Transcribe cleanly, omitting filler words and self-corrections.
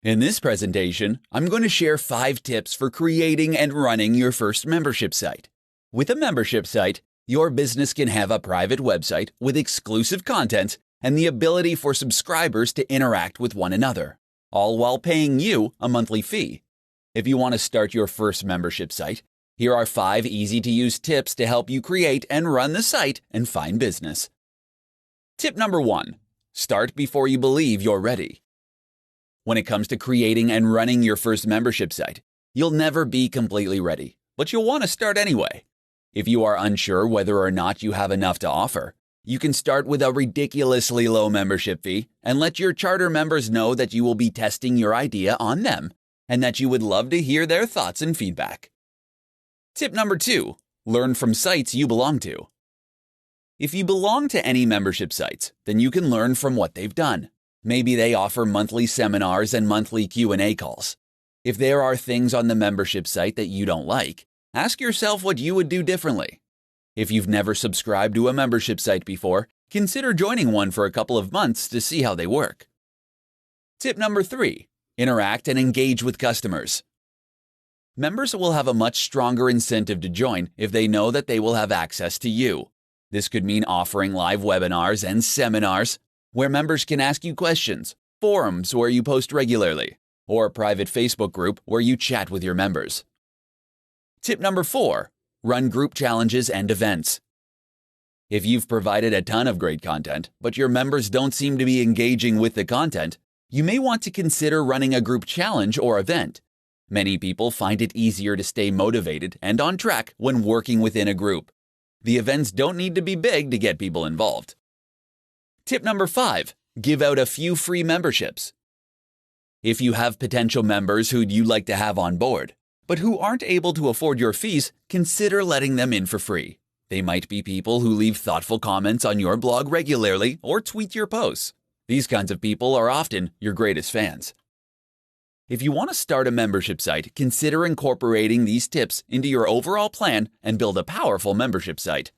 In this presentation, I'm going to share 5 tips for creating and running your first membership site. With a membership site, your business can have a private website with exclusive content and the ability for subscribers to interact with one another, all while paying you a monthly fee. If you want to start your first membership site, here are 5 easy-to-use tips to help you create and run the site and find business. Tip number 1. Start before you believe you're ready. When it comes to creating and running your first membership site, you'll never be completely ready, but you'll want to start anyway. If you are unsure whether or not you have enough to offer, you can start with a ridiculously low membership fee and let your charter members know that you will be testing your idea on them and that you would love to hear their thoughts and feedback. Tip number 2. Learn from sites you belong to. If you belong to any membership sites, then you can learn from what they've done. Maybe they offer monthly seminars and monthly Q&A calls. If there are things on the membership site that you don't like, ask yourself what you would do differently. If you've never subscribed to a membership site before, consider joining one for a couple of months to see how they work. Tip number 3. Interact and engage with customers. Members will have a much stronger incentive to join if they know that they will have access to you. This could mean offering live webinars and seminars where members can ask you questions, forums where you post regularly, or a private Facebook group where you chat with your members. Tip number 4. Run group challenges and events. If you've provided a ton of great content, but your members don't seem to be engaging with the content, you may want to consider running a group challenge or event. Many people find it easier to stay motivated and on track when working within a group. The events don't need to be big to get people involved. Tip number 5. Give out a few free memberships. If you have potential members who you'd like to have on board, but who aren't able to afford your fees, consider letting them in for free. They might be people who leave thoughtful comments on your blog regularly or tweet your posts. These kinds of people are often your greatest fans. If you want to start a membership site, consider incorporating these tips into your overall plan and build a powerful membership site.